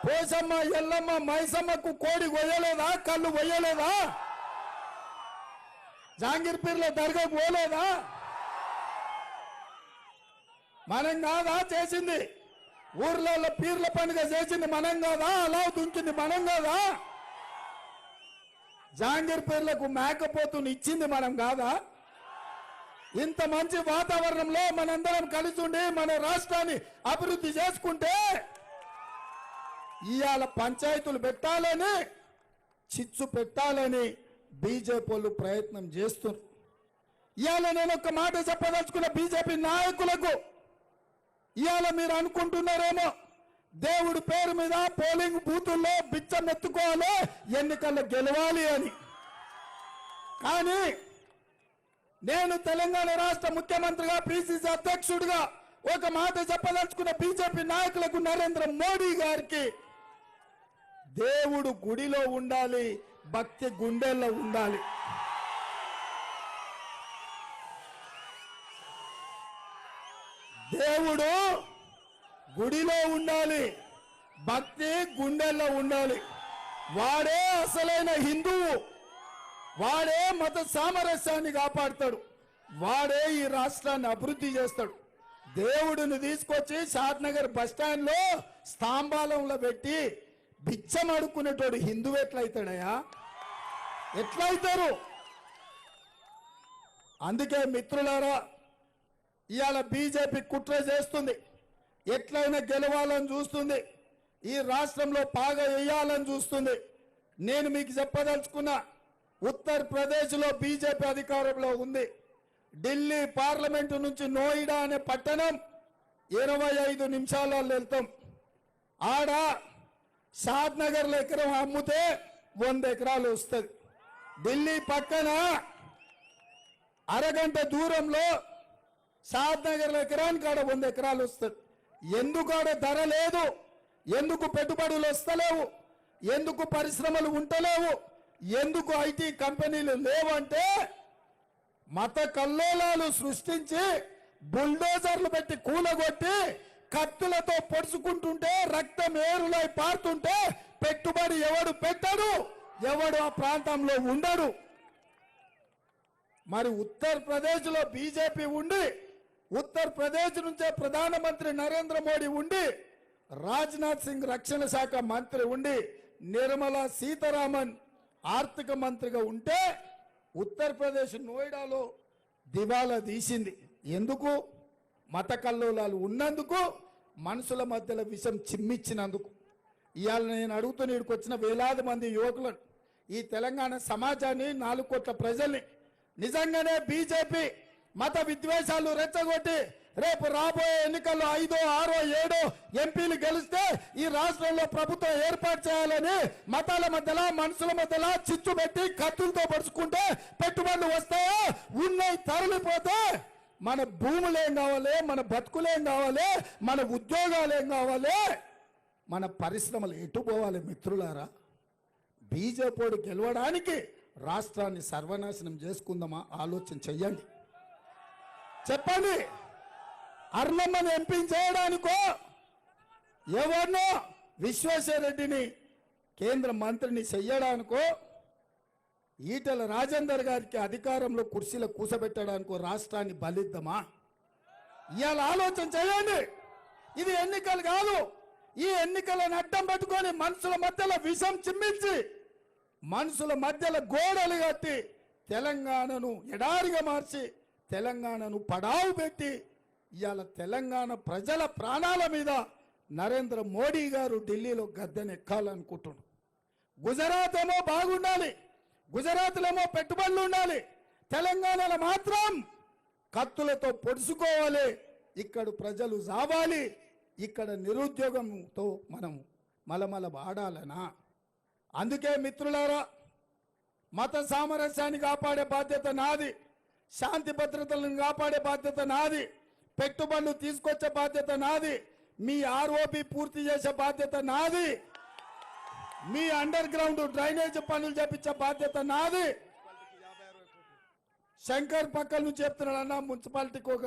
Speaker 2: పోసమ్మ, ఎల్లమ్మ, మైసమ్మకు కోడి కొయ్యలేదా? కళ్ళు కొయ్యలేదా? జాంగీర్పీర్ల దర్గా పోలేదా? మనం కాదా చేసింది? ఊర్లలో పీర్ల పండుగ చేసింది మనం కాదా? అలా దుంకింది మనం కాదా? జాంగీర్ పీర్లకు మేకపోతుని ఇచ్చింది మనం కాదా? ఇంత మంచి వాతావరణంలో మనందరం కలిసి ఉండి మన రాష్ట్రాన్ని అభివృద్ధి చేసుకుంటే ఇవాళ పంచాయతీలు పెట్టాలని, చిచ్చు పెట్టాలని బీజేపీ వాళ్ళు ప్రయత్నం చేస్తున్నారు. ఇవాళ నేను ఒక మాట చెప్పదలుచుకున్న బీజేపీ నాయకులకు, ఇవాళ మీరు అనుకుంటున్నారేమో దేవుడి పేరు మీద పోలింగ్ బూతుల్లో బిచ్చం ఎత్తుకోవాలి, ఎన్నికల్లో గెలవాలి అని. కానీ నేను తెలంగాణ రాష్ట్ర ముఖ్యమంత్రిగా, పిసిసి అధ్యక్షుడిగా ఒక మాట చెప్పదలుచుకున్న బీజేపీ నాయకులకు, నరేంద్ర మోడీ గారికి, దేవుడు గుడిలో ఉండాలి, భక్తి గుండెల్లో ఉండాలి. దేవుడు గుడిలో ఉండాలి, భక్తి గుండెల్లో ఉండాలి. వాడే అసలైన హిందువు, వాడే మత సామరస్యాన్ని కాపాడుతాడు, వాడే ఈ రాష్ట్రాన్ని అభివృద్ధి చేస్తాడు. దేవుడిని తీసుకొచ్చి షాద్నగర్ బస్టాండ్ లో స్తంభాలంలో పెట్టి బిచ్చం అడుక్కునేటోడు హిందువు ఎట్లయితాడయా? ఎట్లయితారు? అందుకే మిత్రులారా, ఇవాళ బీజేపీ కుట్ర చేస్తుంది, ఎట్లయినా గెలవాలని చూస్తుంది, ఈ రాష్ట్రంలో పాగా వేయాలని చూస్తుంది. నేను మీకు చెప్పదలుచుకున్నా, ఉత్తరప్రదేశ్లో బీజేపీ అధికారంలో ఉంది. ఢిల్లీ పార్లమెంటు నుంచి నోయిడా అనే పట్టణం 25 నిమిషాలలో వెళ్తాం. ఆడ షాద్నగర్లో ఎకరం అమ్మితే 100 ఎకరాలు వస్తుంది. ఢిల్లీ పక్కన అరగంట దూరంలో షాద్నగర్లో ఎకరానికి ఆడ 100 ఎకరాలు వస్తుంది. ఎందుకు ఆడ ధర లేదు? ఎందుకు పెట్టుబడులు వస్తలేవు? ఎందుకు పరిశ్రమలు ఉంటలేవు? ఎందుకు ఐటీ కంపెనీలు లేవంటే మత కల్లోలాలు సృష్టించి బుల్డోజర్లు పెట్టి కూలగొట్టి కత్తులతో పొడుచుకుంటుంటే రక్తం ఏరులై పారుతుంటే పెట్టుబడి ఎవడు పెట్టడు, ఎవడు ఆ ప్రాంతంలో ఉండడు. మరి ఉత్తరప్రదేశ్లో బీజేపీ ఉండి, ఉత్తరప్రదేశ్ నుంచే ప్రధానమంత్రి నరేంద్ర మోడీ ఉండి, రాజ్నాథ్ సింగ్ రక్షణ శాఖ మంత్రి ఉండి, నిర్మలా సీతారామన్ ఆర్థిక మంత్రిగా ఉంటే ఉత్తరప్రదేశ్ నోయిడాలో దివాలా తీసింది. ఎందుకు? మత కల్లోలాలు ఉన్నందుకు, మనుషుల మధ్యలో విషం చిమ్మిచ్చినందుకు. ఇవాళ నేను అడుగుతూ ఇక్కడికి వచ్చిన వేలాది మంది యువకులను, ఈ తెలంగాణ సమాజాన్ని, 4 కోట్ల ప్రజల్ని, నిజంగానే బీజేపీ మత విద్వేషాలు రెచ్చగొట్టి రేపు రాబోయే ఎన్నికల్లో 5, 6, 7 ఎంపీలు గెలిస్తే ఈ రాష్ట్రంలో ప్రభుత్వం ఏర్పాటు చేయాలని మతాల మధ్యలో, మనుషుల మధ్యలో చిచ్చు పెట్టి కత్తులతో పడుచుకుంటే పెట్టుబడులు వస్తాయో? ఉన్నాయి తరలిపోతే మన భూములేం కావాలి, మన బతుకులేం కావాలి, మన ఉద్యోగాలేం కావాలి, మన పరిశ్రమలు ఎటు పోవాలి? మిత్రులారా, బీజేపీ గెలవడానికి రాష్ట్రాన్ని సర్వనాశనం చేసుకుందామా? ఆలోచన చెయ్యండి, చెప్పండి. అర్ణమ్మని ఎంపీ చేయడానికో, ఎవరినో విశ్వేశ్వరరెడ్డిని కేంద్ర మంత్రిని చెయ్యడానికో, ఈటెల రాజేందర్ గారికి అధికారంలో కుర్చీలో కూసబెట్టడానికో రాష్ట్రాన్ని బలిద్దామా? ఇవాళ ఆలోచన చేయండి. ఇది ఎన్నికలు కాదు. ఈ ఎన్నికలను అడ్డం పెట్టుకొని మనుషుల మధ్యలో విషం చిమ్మించి, మనుషుల మధ్యలో గోడలు కట్టి, తెలంగాణను ఎడారిగా మార్చి, తెలంగాణను పడావు పెట్టి, ఇవాళ తెలంగాణ ప్రజల ప్రాణాల మీద నరేంద్ర మోడీ గారు ఢిల్లీలో గద్దెను ఎక్కాలనుకుంటున్నారు. గుజరాత్ ఏమో బాగుండాలి, గుజరాత్లో ఏమో పెట్టుబడులు ఉండాలి, తెలంగాణలో మాత్రం కత్తులతో పొడుచుకోవాలి, ఇక్కడ ప్రజలు జావాలి, ఇక్కడ నిరుద్యోగంతో మనం మలమల ఆడాలనా? అందుకే మిత్రులారా, మత సామరస్యాన్ని కాపాడే బాధ్యత నాది, శాంతి భద్రతలను కాపాడే బాధ్యత నాది, పెట్టుబడులు తీసుకొచ్చే బాధ్యత నాది, మీ ఆర్ఓబి పూర్తి చేసే బాధ్యత నాది, మీ అండర్ గ్రౌండ్ డ్రైనేజ్ పనులు చేపించే బాధ్యత నాది. శంకర్ పక్కల నుంచి చెప్తున్నాడు అన్న, మున్సిపాలిటీకి ఒక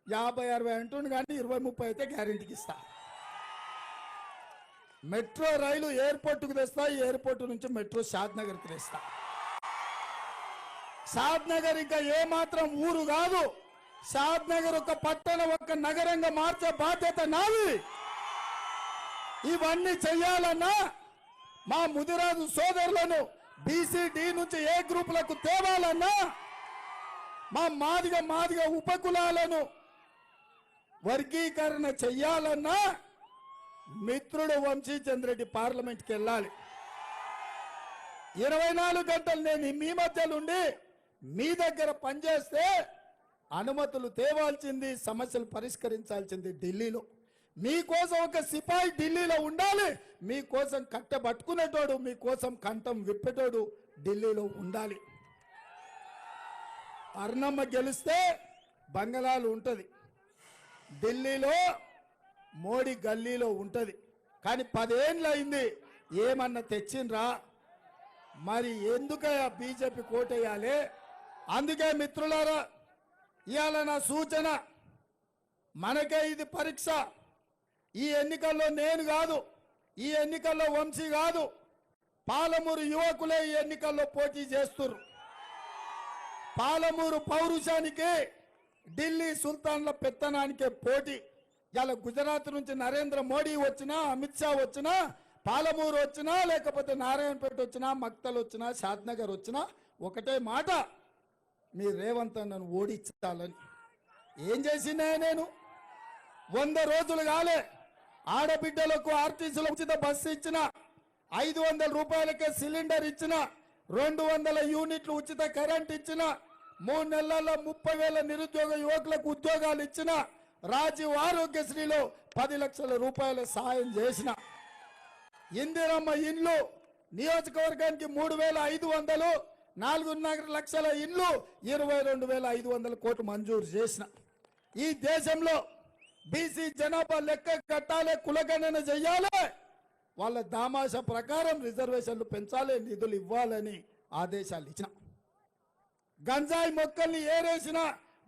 Speaker 2: 50-60 అంటుండు, కానీ 20-30 అయితే గ్యారెంటీకి ఇస్తా. మెట్రో రైలు ఎయిర్పోర్ట్కు తెస్తా, ఎయిర్పోర్ట్ నుంచి మెట్రో షాద్నగర్కి తెస్తా. షాద్నగర్ ఇంకా ఏమాత్రం ఊరు కాదు, షాద్ నగర్ ఒక పట్టణం ఒక నగరంగా మార్చే బాధ్యత నాది. ఇవన్నీ చెయ్యాలన్నా మా ముదిరాజు సోదరులను బీసీడీ నుంచి ఏ గ్రూపులకు తేవాలన్నా మా మాదిగ ఉపకులాలను వర్గీకరణ చెయ్యాలన్నా మిత్రుడు వంశీచంద్ర రెడ్డి పార్లమెంట్కి వెళ్ళాలి. 24 గంటలు నేను మీ మధ్యలుండి మీ దగ్గర పనిచేస్తే అనుమతులు తేవాల్సింది, సమస్యలు పరిష్కరించాల్సింది ఢిల్లీలో. మీకోసం ఒక సిపాయి ఢిల్లీలో ఉండాలి, మీకోసం కట్టె పట్టుకునేటోడు, మీకోసం కంఠం విప్పేటోడు ఢిల్లీలో ఉండాలి. అర్ణమ్మ గెలిస్తే బంగళాలు ఉంటుంది, ఢిల్లీలో మోడీ గల్లీలో ఉంటుంది. కానీ 10 ఏళ్ళు అయింది, ఏమన్నా తెచ్చిండ్రా? మరి ఎందుకయ్యా బీజేపీ కోటేయాలి? అందుకే మిత్రులారా, ఇవాళ నా సూచన, మనకే ఇది పరీక్ష. ఈ ఎన్నికల్లో నేను కాదు, ఈ ఎన్నికల్లో వంశీ కాదు, పాలమూరు యువకులే ఈ ఎన్నికల్లో పోటీ చేస్తున్నారు. పాలమూరు పౌరుషానికి ఢిల్లీ సుల్తాన్ల పెత్తనానికే పోటీ. ఇలా గుజరాత్ నుంచి నరేంద్ర మోడీ వచ్చినా, అమిత్ షా వచ్చినా, పాలమూరు వచ్చినా, లేకపోతే నారాయణపేట వచ్చినా, మక్తల్ వచ్చినా, షాద్నగర్ వచ్చినా ఒకటే మాట, మీ రేవంత్ అన్నను ఓడించాలని. ఏం చేసినా నేను 100 రోజులు కాలే, ఆడబిడ్డలకు ఆర్టీసీలో ఉచిత బస్సు ఇచ్చిన, 500 రూపాయలకే సిలిండర్ ఇచ్చిన, 200 యూనిట్లు ఉచిత కరెంట్ ఇచ్చిన, 3 నెలల్లో 30,000 నిరుద్యోగ యువకులకు ఉద్యోగాలు ఇచ్చిన, రాజీవ్ ఆరోగ్యశ్రీలో 10 లక్షల రూపాయల సాయం చేసిన, ఇందిరమ్మ ఇండ్లు నియోజకవర్గానికి 3,500, 4.5 లక్షల ఇండ్లు 22,500 కోట్లు మంజూరు చేసిన. ఈ దేశంలో బీసీ జనాభా లెక్క కట్టాలి, కులగణన చెయ్యాలి, వాళ్ళ దామాష ప్రకారం రిజర్వేషన్లు పెంచాలి, నిధులు ఇవ్వాలని ఆదేశాలు ఇచ్చిన. గంజాయి మొక్కల్ని ఏరేసిన,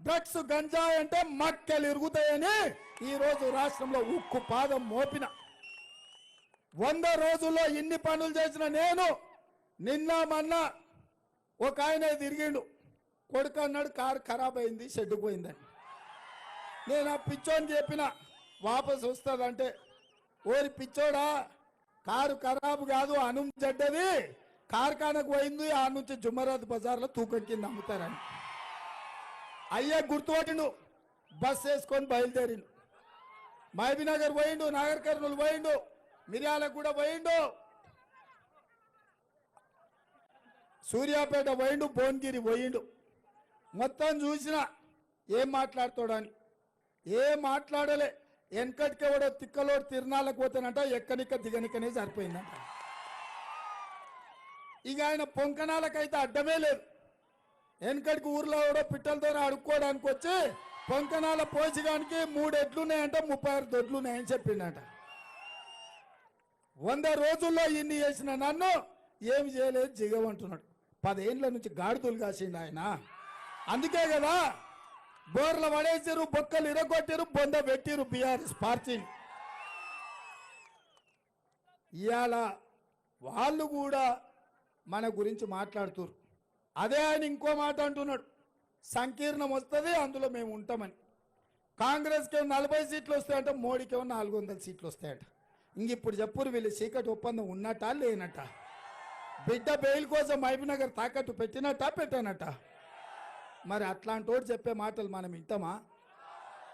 Speaker 2: డ్రగ్స్ గంజాయి అంటే మక్కలు ఇరుగుతాయని ఈరోజు రాష్ట్రంలో ఉక్కు పాదం మోపిన. 100 రోజుల్లో ఇన్ని పనులు చేసిన నేను, నిన్న మొన్న ఒక ఆయన తిరిగిండు, కొడుకు అన్నాడు కారు ఖరాబ్ అయింది, షెడ్డుకు పోయిందని. నేను ఆ పిచ్చోని చెప్పిన, వాపసు వస్తుందంటే, ఓరి పిచ్చోడా, కారు ఖరాబు కాదు, అనుం చెడ్డది, కార్ఖానకు పోయింది, ఆ నుంచి జుమ్మరాత్ బజార్లో తూకం కింద అమ్ముతారని. అయ్యా గుర్తుపట్టిండు, బస్ వేసుకొని బయలుదేరిండు. మహబీనగర్ పోయిండు, నాగర్ కర్నూలు పోయిండు, మిర్యాలకు కూడా పోయిండు, సూర్యాపేట పోయిండు, భువనగిరి పోయిండు. మొత్తం చూసిన ఏం మాట్లాడుతాడని, ఏం మాట్లాడలే. వెనకటికెవడో తిక్కలోడు తిరునాళ్ళకు పోతానంట, ఎక్కనిక్క దిగనికనే సరిపోయిందంట. ఇక ఆయన పొంకనాలకైతే అడ్డమే లేదు. వెనకటికి ఊర్లో కూడా పిట్టలతో అడుక్కోవడానికి వచ్చి పొంకనాల పోసిగానికి 3 ఎడ్లున్నాయంట, 36 దొడ్లున్నాయని చెప్పిండట. 100 రోజుల్లో ఇన్ని చేసిన నన్ను ఏమి చేయలేదు జిగవంటున్నాడు. 10 ఏళ్ళ నుంచి గాడిదలు కాసిండు ఆయన. అందుకే కదా బోర్ల పడేసారు, బొక్కలు ఇరగొట్టారు, బొంద పెట్టిరు బీఆర్ఎస్ పార్టీని. ఇవాళ వాళ్ళు కూడా మన గురించి మాట్లాడుతున్నారు. అదే ఆయన ఇంకో మాట అంటున్నాడు, సంకీర్ణం వస్తుంది, అందులో మేము ఉంటామని. కాంగ్రెస్కి 40 సీట్లు వస్తాయంట, మోడీకి 400 సీట్లు వస్తాయంట. ఇంక ఇప్పుడు చెప్పురు వీళ్ళు చీకటి ఒప్పందం ఉన్నట్టా లేనట? బిడ్డ బెయిల్ కోసం మహబూబ్నగర్ తాకట్టు పెట్టినట్టా పెట్టానట? మరి అట్లాంటి వాడు చెప్పే మాటలు మనం వింటామా?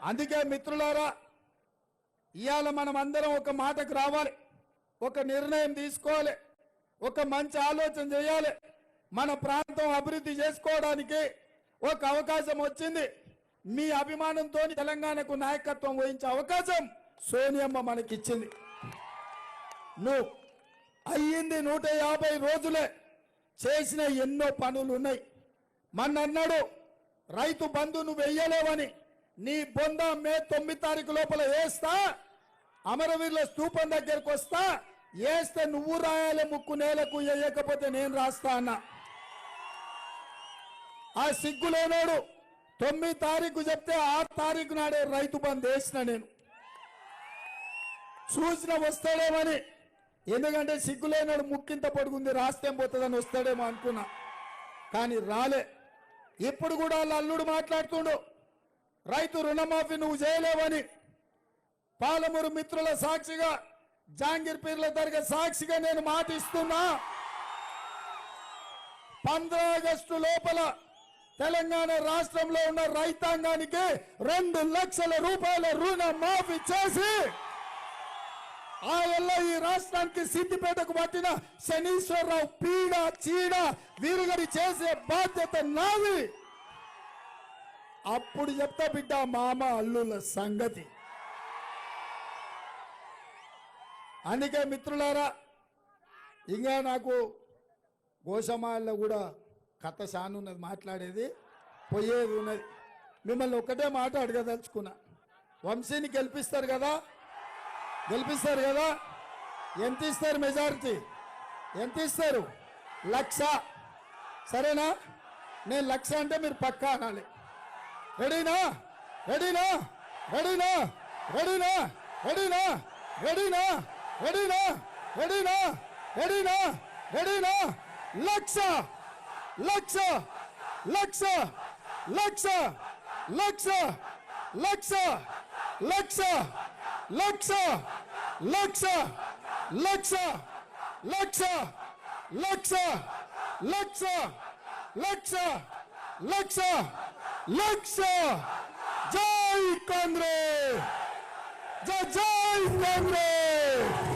Speaker 2: అందుకే మిత్రులారా, ఇవాళ మనం అందరం ఒక మాటకు రావాలి, ఒక నిర్ణయం తీసుకోవాలి, ఒక మంచి ఆలోచన చేయాలి. మన ప్రాంతం అభివృద్ధి చేసుకోవడానికి ఒక అవకాశం వచ్చింది. మీ అభిమానంతో తెలంగాణకు నాయకత్వం వహించే అవకాశం సోనియమ్మ మనకిచ్చింది. నువ్వు అయ్యింది 150 రోజులే, చేసిన ఎన్నో పనులు ఉన్నాయి. మొన్నన్నాడు రైతు బంధు నువ్వు వెయ్యలేవని, నీ బొంద మే 9 తారీఖు లోపల వేస్తా, అమరవీరుల స్తూపం దగ్గరకు వస్తా, వేస్తే నువ్వు రాయాలి ముక్కు నేలకు, వేయకపోతే నేను రాస్తా అన్నా. ఆ సిగ్గులేనోడు 9 తారీఖు చెప్తే 6 తారీఖు నాడే రైతు బంధు వేసిన నేను. చూసిన వస్తాడేమని, ఎందుకంటే సిగ్గులేనోడు ముక్కింత పొడుగుంది, రాస్తేం పోతుందని వస్తాడేమో అనుకున్నా, కానీ రాలే. ఇప్పుడు కూడా వాళ్ళ అల్లుడు మాట్లాడుతుండు, రైతు రుణమాఫీ నువ్వు చేయలేవని పాలమూరు మిత్రుల సాక్షిగా జాంగీర్ పీర్ల దర్గా సాక్షిగా నేను మాట ఇస్తున్నా 15 ఆగస్టు లోపల తెలంగాణ రాష్ట్రంలో ఉన్న రైతాంగానికి 2 లక్షల రూపాయల రుణమాఫీ చేసి ఆ ఎల్ల ఈ రాష్ట్రానికి సిద్దిపేటకు పట్టిన శనీశ్వరరావు పీడ చీడ వీరుగడి చేసే బాధ్యత నాది. అప్పుడు చెప్తా బిడ్డ మామ అల్లుల సంగతి. అందుకే మిత్రులారా, ఇంకా నాకు గోషమాల్లో కూడా కథ శాను ఉన్నది, మాట్లాడేది పోయేది ఉన్నది. మిమ్మల్ని ఒక్కటే మాట అడగదలుచుకున్నా, వంశీని గెలిపిస్తారు కదా, గెలిపిస్తారు కదా, ఎంత ఇస్తారు మెజారిటీ? ఎంత ఇస్తారు? 1,00,000. సరేనా? నేను 1,00,000 అంటే మీరు పక్కా అనాలి. రెడీనా? రెడీనా? రెడీనా? రెడీనా? రెడీనా? రెడీనా? రెడీనా? రెడీనా? రెడీనా? రెడీనా? 1,00,000. 1,00,000. 1,00,000. 1,00,000. 1,00,000. 1,00,000. 1,00,000. 1,00,000. 1,00,000. 1,00,000. 1,00,000. 1,00,000. 1,00,000. 1,00,000. 1,00,000. జై కాంగ్రెస్. జై జై కాంగ్రెస్.